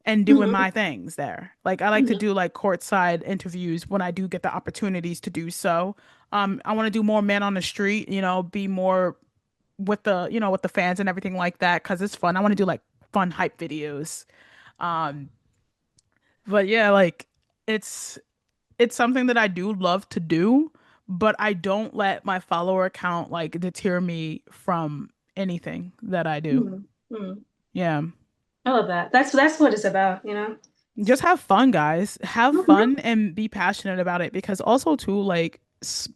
and doing Mm-hmm. my things there. Like I like to Mm-hmm. do like courtside interviews when I do get the opportunities to do so. I want to do more man on the street, be more with the fans and everything like that because it's fun. I want to do like fun hype videos. Um, but yeah, like it's it's something that I do love to do, but I don't let my follower count like deter me from anything that I do. Mm-hmm. Yeah. I love that. That's what it's about. Just have fun, guys. Have Mm-hmm. fun and be passionate about it because also too, like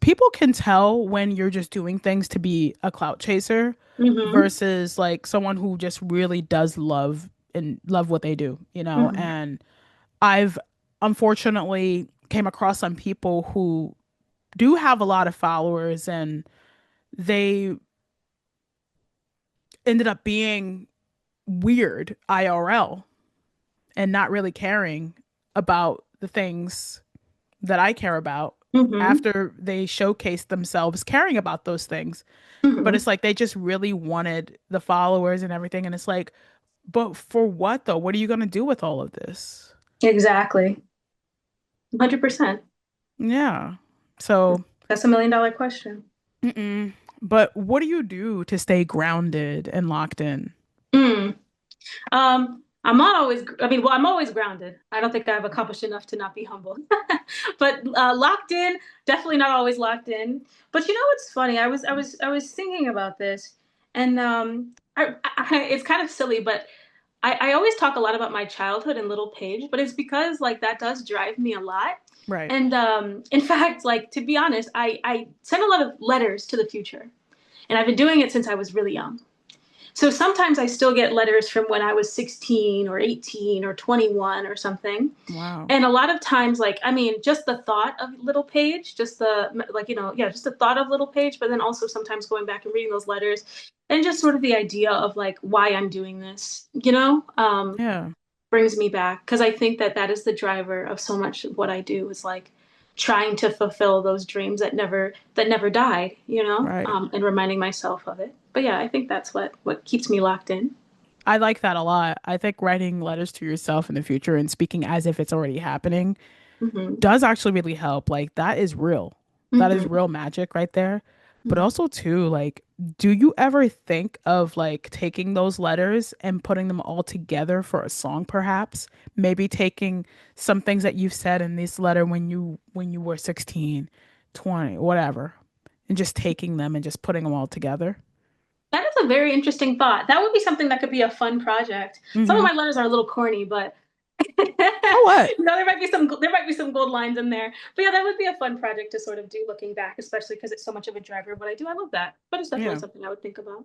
people can tell when you're just doing things to be a clout chaser Mm-hmm. versus like someone who just really does love and love what they do, you know? Mm-hmm. And I've unfortunately came across some people who do have a lot of followers and they ended up being weird IRL and not really caring about the things that I care about Mm-hmm. after they showcased themselves caring about those things. But Mm-hmm. it's like they just really wanted the followers and everything. And it's like, but for what though? What are you going to do with all of this? Exactly. 100%. Yeah. So, That's $1 million question. mm-mm. But what do you do to stay grounded and locked in? Mm. I'm not always, I mean, well, I'm always grounded. I don't think I've accomplished enough to not be humble. But locked in, definitely not always locked in. But you know what's funny? I was thinking about this, and it's kind of silly, but I always talk a lot about my childhood and little Paige, but it's because like that does drive me a lot. Right. And in fact, like to be honest, I send a lot of letters to the future, and I've been doing it since I was really young. So sometimes I still get letters from when I was 16 or 18 or 21 or something. Wow. And a lot of times, like, I mean, just the thought of little Paige, just the, like, yeah, just the thought of little Paige, but then also sometimes going back and reading those letters and just sort of the idea of like why I'm doing this, Yeah. brings me back. Cause I think that that is the driver of so much of what I do is like trying to fulfill those dreams that never died, Right. and reminding myself of it. But yeah, I think that's what keeps me locked in. I like that a lot. I think writing letters to yourself in the future and speaking as if it's already happening Hmm. does actually really help. Like that is real. That is Hmm. real magic right there. But Hmm. also too, like, do you ever think of like taking those letters and putting them all together for a song perhaps? Maybe taking some things that you've said in this letter when you were 16, 20, whatever, and just taking them and just putting them all together. That is a very interesting thought. That would be something that could be a fun project. Some of Mm-hmm. my letters are a little corny, but So what? there might be some gold lines in there. But yeah, that would be a fun project to sort of do looking back, especially because it's so much of a driver of what I do. I love that. But it's definitely Yeah. something I would think about.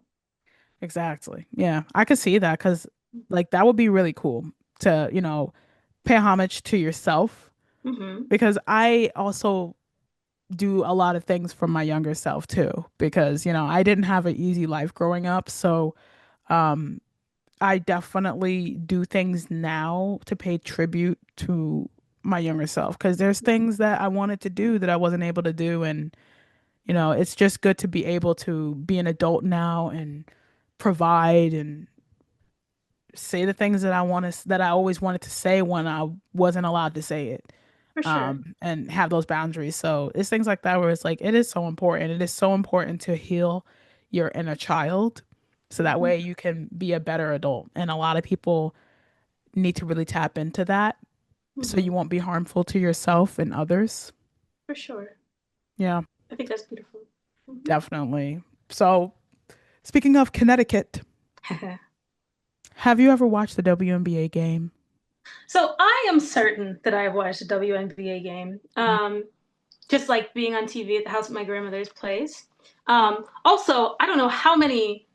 Exactly. Yeah, I could see that because, like, that would be really cool to, pay homage to yourself Mm-hmm. because I also do a lot of things for my younger self too because, I didn't have an easy life growing up. So, um, I definitely do things now to pay tribute to my younger self because there's things that I wanted to do that I wasn't able to do. And, it's just good to be able to be an adult now and provide and say the things that that I always wanted to say when I wasn't allowed to say it. For sure. And have those boundaries. So it's things like that where it's like it is so important. It is so important to heal your inner child so that Mm-hmm. way you can be a better adult. And a lot of people need to really tap into that so Mm-hmm. you won't be harmful to yourself and others. For sure. Yeah, I think that's beautiful. definitely. So speaking of Connecticut, Mm-hmm. have you ever watched the WNBA game? So I am certain that I have watched a WNBA game. Just like being on TV at the house at my grandmother's place. Also, I don't know how many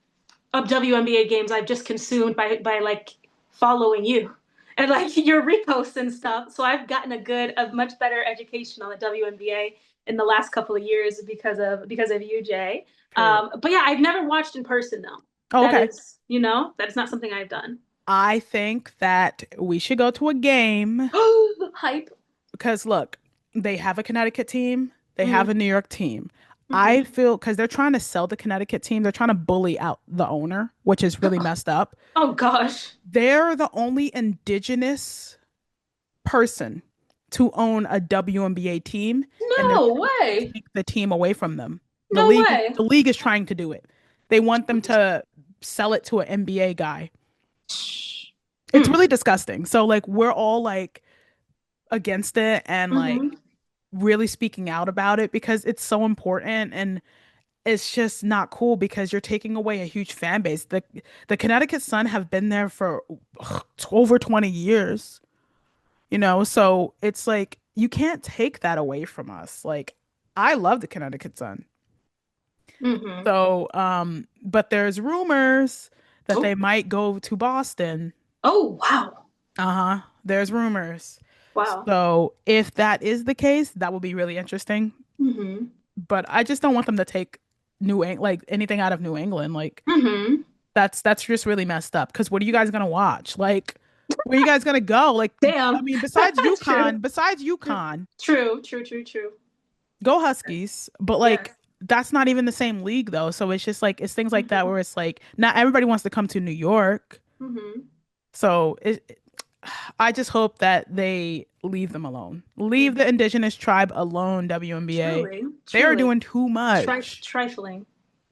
of WNBA games I've just consumed by like following you and like your reposts and stuff. So I've gotten a much better education on the WNBA in the last couple of years because of you, Jay. Period. But yeah, I've never watched in person though. Oh, That okay. is, that is not something I've done. I think that we should go to a game Hype. because look, they have a Connecticut team, they have a Mm-hmm. New York team. I Mm-hmm. feel because they're trying to sell the Connecticut team, they're trying to bully out the owner, which is really messed up. Oh gosh. They're the only indigenous person to own a WNBA team, and they're No trying to way. take the team away from them. No way. The league is trying to do it. They want them to sell it to an NBA guy. It's Mm. really disgusting. So like we're all like against it and like Mm-hmm. really speaking out about it because it's so important and it's just not cool because you're taking away a huge fan base. The Connecticut Sun have been there for over 20 years, so it's like you can't take that away from us. Like I love the Connecticut Sun. Mm-hmm. So, but there's rumors that they Oh, might go to Boston. oh, wow. Uh-huh. There's rumors. Wow. So, if that is the case, that would be really interesting. Mm-hmm. But I just don't want them to take New Eng like anything out of New England. Like Mm-hmm. that's just really messed up. Because what are you guys gonna watch? Like, where are you guys gonna go? Like, I Damn. mean, True. besides True. UConn, True. True. True. True. go Huskies. But like, Yes. that's not even the same league though. So it's just like it's things like that Mm-hmm. where it's like not everybody wants to come to New York. Mm-hmm. So I just hope that they leave them alone. Leave the Mm-hmm. indigenous tribe alone, WNBA. Truly. They are Truly. doing too much. Trifling.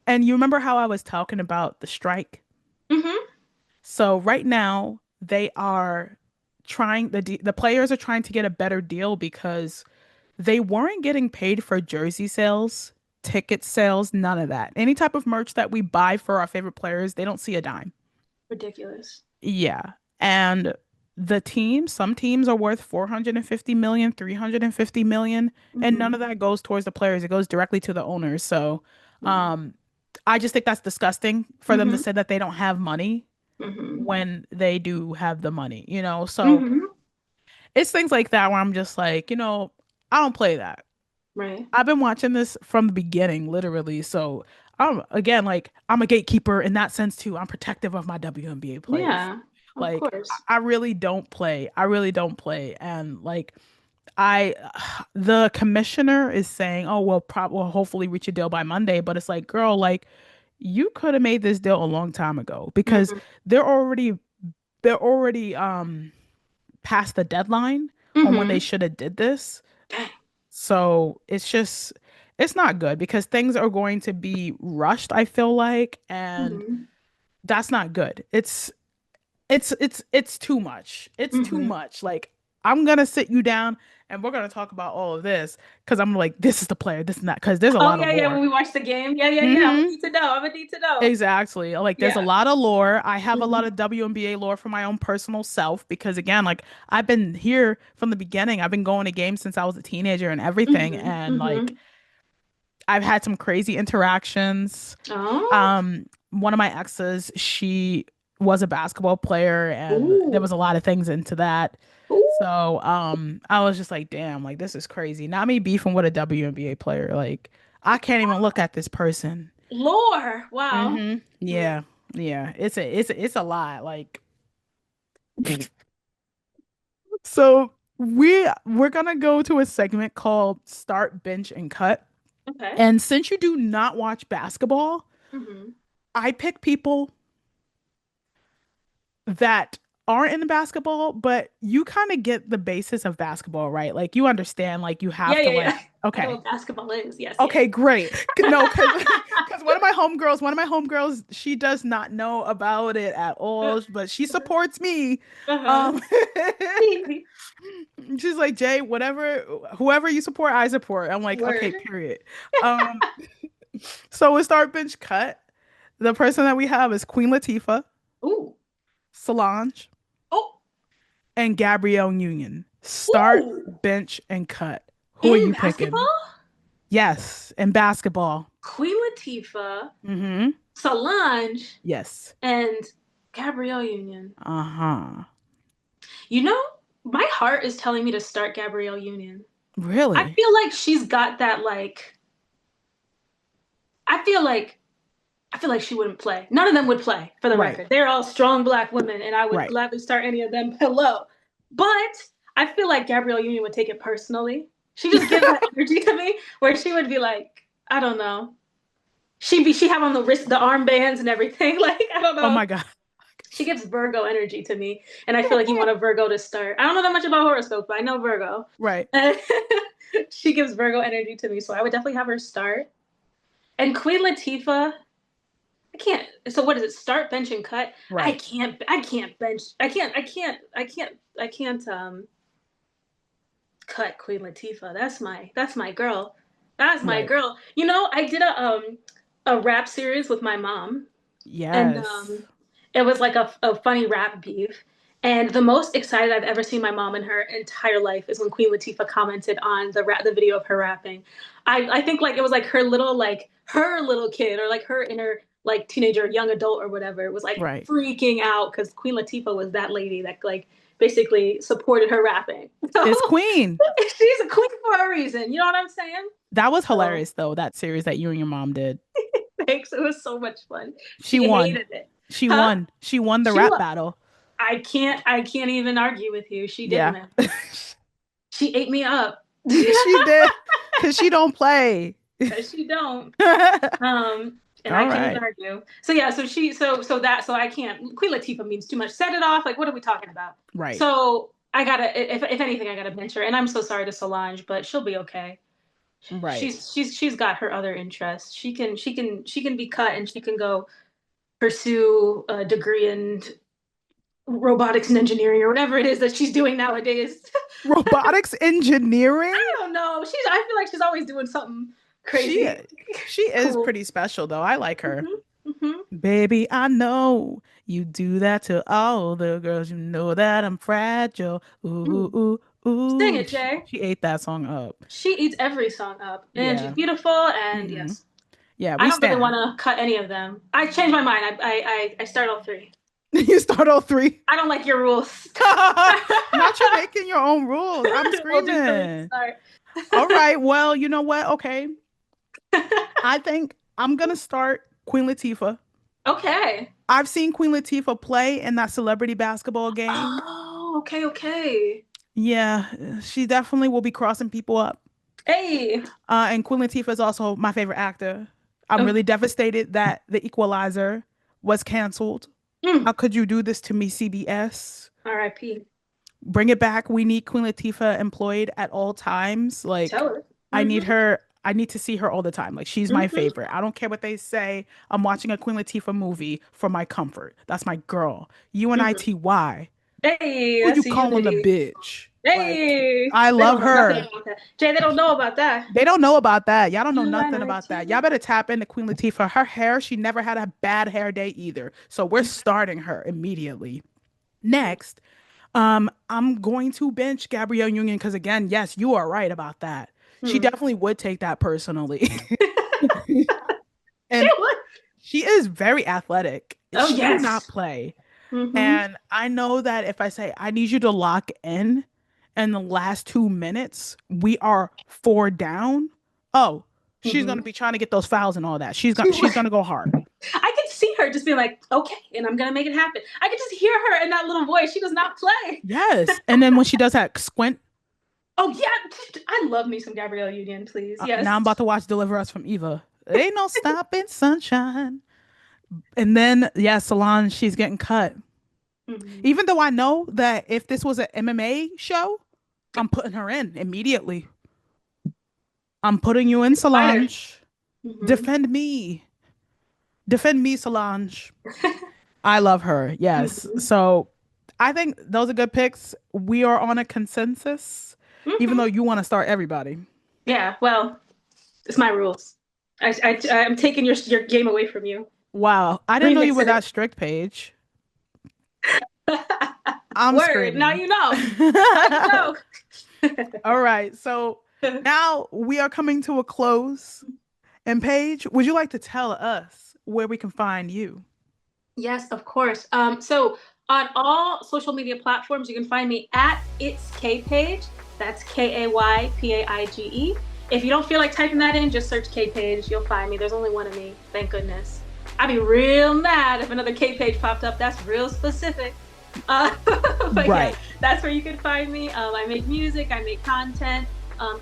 And you remember how I was talking about the strike? Mm-hmm. So right now they are trying the players are trying to get a better deal because they weren't getting paid for jersey sales, ticket sales, none of that. Any type of merch that we buy for our favorite players, they don't see a dime. Ridiculous. Yeah. And some teams are worth 450 million, 350 million, and none Mm-hmm. of that goes towards the players. It goes directly to the owners. So, Mm-hmm. um, I just think that's disgusting for them to Mm-hmm. say that they don't have money Mm-hmm. when they do have the money, you know? So Mm-hmm. it's things like that where I'm just like, I don't play that. Right. I've been watching this from the beginning, literally. So I'm again like I'm a gatekeeper in that sense too. I'm protective of my WNBA players. Yeah. Of Like course. I really don't play. I really don't play. And like I the commissioner is saying, "Oh, we'll hopefully reach a deal by Monday." But it's like, girl, like you could have made this deal a long time ago because Mm-hmm. they're already they're already past the deadline on when they Mm-hmm. should have did this. Dang. So it's not good because things are going to be rushed, I feel like, and Mm-hmm. that's not good. It's too much. It's too Mm-hmm. much. Like I'm gonna sit you down and we're gonna talk about all of this because I'm like, this is the player, this and that, because there's a Oh lot of yeah, yeah. lore. When we watched the game, yeah, yeah, yeah. I'm gonna Hmm. need to know. I'm gonna need to know. Exactly. Like there's a Yeah. lot of lore. I have a lot Mm-hmm. of WNBA lore for my own personal self because again, like I've been here from the beginning. I've been going to games since I was a teenager and everything. Mm-hmm. And like Mm-hmm. I've had some crazy interactions. Oh. One of my exes, she was a basketball player and there Ooh. was a lot of things into that. Ooh. So, I was just like, damn, like this is crazy. Not me beefing with a WNBA player. Like, I can't even look at this person. Lore. Wow. Yeah. Yeah. It's a lot. Like, so we're gonna go to a segment called Start, Bench, and Cut. Okay. And since you do not watch basketball, Mm-hmm. I pick people that aren't in basketball, but you kind of get the basis of basketball, right? Like you understand, like you Yeah, have to yeah, like, yeah. I know okay, what basketball is. Yes, yes. okay, great. No, because one of my homegirls, she does not know about it at all, but she supports me. Uh-huh. Um, she's like, Jay, whoever you support, I support. I'm like, okay, Word. period. Um, so with Start Bench Cut, the person that we have is Queen Latifah, Ooh. Solange, Oh. and Gabrielle Union. Start, Ooh. bench, and cut. Who are In you picking? basketball, Yes, in basketball. Queen Latifah, Mm-hmm. Solange, Yes. and Gabrielle Union. Uh-huh. You know, my heart is telling me to start Gabrielle Union. I Really? feel like she's got that like I feel like I feel like she wouldn't play. None of them would play, for the Right. record. They're all strong black women, and I would Right. gladly start any of them. Hello. But I feel like Gabrielle Union would take it personally. She just gives that energy to me where she would be like, I don't know. She have on the wrist the armbands and everything. Like, I don't Oh know. my God. She gives Virgo energy to me. And I feel like you want a Virgo to start. I don't know that much about horoscopes, but I know Virgo. Right. And she gives Virgo energy to me. So I would definitely have her start. And Queen Latifah, I can't. So what is it? Start, bench, and cut. I Right. can't. I can't bench. I can't. Cut Queen Latifah. That's my girl. That's my Right. girl. You know, I did a rap series with my mom, and Yes. it was like a funny rap beef. And the most excited I've ever seen my mom in her entire life is when Queen Latifah commented on the video of her rapping. I think like it was like her little kid or like her inner like teenager, young adult or whatever. It was like Right. freaking out because Queen Latifah was that lady that like basically supported her rapping. So It's Queen. she's a queen for a reason. You know what I'm saying? That was So hilarious though, that series that you and your mom did. thanks. It was so much fun. She She won. hated it. She Huh? won. She won the She rap was. battle. I can't even argue with you. She did Yeah. win. She ate me up. She did. Cause she don't play. Because she don't. And I All can't even right. argue. So yeah, so I can't. Queen Latifah means too much. Set it off. Like, what are we talking about? Right. So I gotta, if anything, I gotta bench her. And I'm so sorry to Solange, but she'll be okay. Right. She's got her other interests. She can be cut and she can go pursue a degree in robotics and engineering or whatever it is that she's doing nowadays. Robotics engineering? I don't know. I feel like she's always doing something She crazy, she is cool. pretty special though. I like her. Hmm. Hmm. Baby, I know you do that to all the girls. You know that I'm fragile. Ooh, Mm. ooh, Sing ooh. it, Jay. She ate that song up. She eats every song up, and she's Yeah. beautiful. And Hmm. yes, Yeah, I we don't really want stand. to cut any of them. I changed my mind. I start all three. You start all three. I don't like your rules. Not you making your own rules. I'm We'll do three to screaming. start. All right. Well, you know what? Okay. I think I'm gonna start Queen Latifah. Okay. I've seen Queen Latifah play in that celebrity basketball game. Oh, okay, okay. Yeah, she definitely will be crossing people up. Hey. And Queen Latifah is also my favorite actor. I'm Oh, really devastated that The Equalizer was canceled. mm. How could you do this to me, CBS? R.I.P. Bring it back. We need Queen Latifah employed at all times. Like, Tell her. I need Mm-hmm. her. I need to see her all the time. Like, she's my Mm-hmm. favorite. I don't care what they say. I'm watching a Queen Latifah movie for my comfort. That's my girl. Mm-hmm. UNITY. Hey, Who you that's a calling a unity. bitch? Like, Hey, I they love don't know nothing her. about that. Jay, they don't know about that. They don't know about that. Y'all don't know nothing about that. Y'all UNIT. better tap into Queen Latifah. Her hair, she never had a bad hair day either. So we're starting her immediately. Next, I'm going to bench Gabrielle Union because again, yes, you are right about that. She Hmm. definitely would take that personally. She And would. she is very athletic. Oh She do yes. not play. Mm-hmm. And I know that if I say I need you to lock in the last 2 minutes, we are four down. Oh, she's gonna Mm-hmm. be trying to get those fouls and all that. She She's would. gonna go hard. I could see her just being like, okay, and I'm gonna make it happen. I could just hear her in that little voice. She does not play. Yes. And then when she does that squint, Oh yeah, I love me some Gabrielle Union, please. now I'm Yes. about to watch Deliver Us from Eva. Ain't no stopping sunshine. And then yeah, Solange, she's getting cut. Mm-hmm. Even though I know that if this was an MMA show, I'm putting her in immediately. I'm putting you in, Fighter. Solange. Mm-hmm. Defend me. Defend me, Solange. I love her. Yes. Mm-hmm. So I think those are good picks. We are on a consensus, even though Mm-hmm. you want to start everybody. Yeah. Well, it's my rules. I'm taking your game away from you. Wow. I didn't know you were Remixing that it. strict, Paige. I'm Word. Now screaming. you know. Now you know. All right. So now we are coming to a close. And Paige, would you like to tell us where we can find you? Yes, of course. So on all social media platforms, you can find me at It's K Page. That's KAYPAIGE. If you don't feel like typing that in, just search K Page. You'll find me. There's only one of me. Thank goodness. I'd be real mad if another K Page popped up. That's real specific. But yeah, Right. that's where you can find me. I make music, I make content.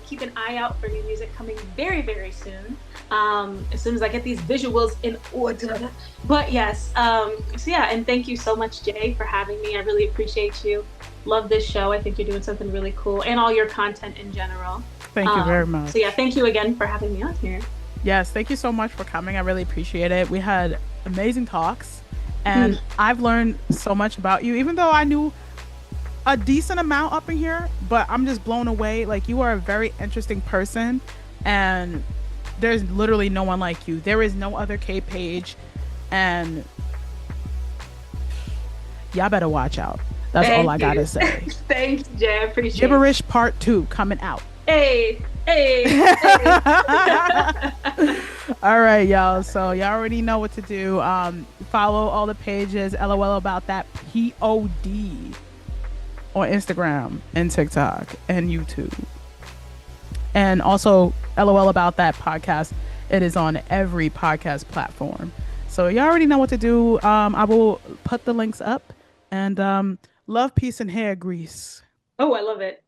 Keep an eye out for new music coming very, very soon. As soon as I get these visuals in order. But yes, so yeah, and thank you so much, Jay, for having me. I really appreciate you. Love this show. I think you're doing something really cool and all your content in general. Thank you very So yeah, much. thank you again for having me on here. Yes, thank you so much for coming. I really appreciate it. We had amazing talks, Mm. and I've learned so much about you, even though I knew a decent amount up in here, but I'm just blown away. Like, you are a very interesting person, and there's literally no one like you. There is no other K Page, and y'all better watch out. That's all I Thank gotta you. say. Thanks, Jay. I appreciate it. Gibberish Part 2 coming out. Hey, hey, hey. All right, y'all. So y'all already know what to do. Follow all the pages. LOL about that POD on Instagram and TikTok and YouTube. And also LOL about that podcast. It is on every podcast platform. So you already know what to do. I will put the links up and love, peace, and hair grease. Oh, I love it.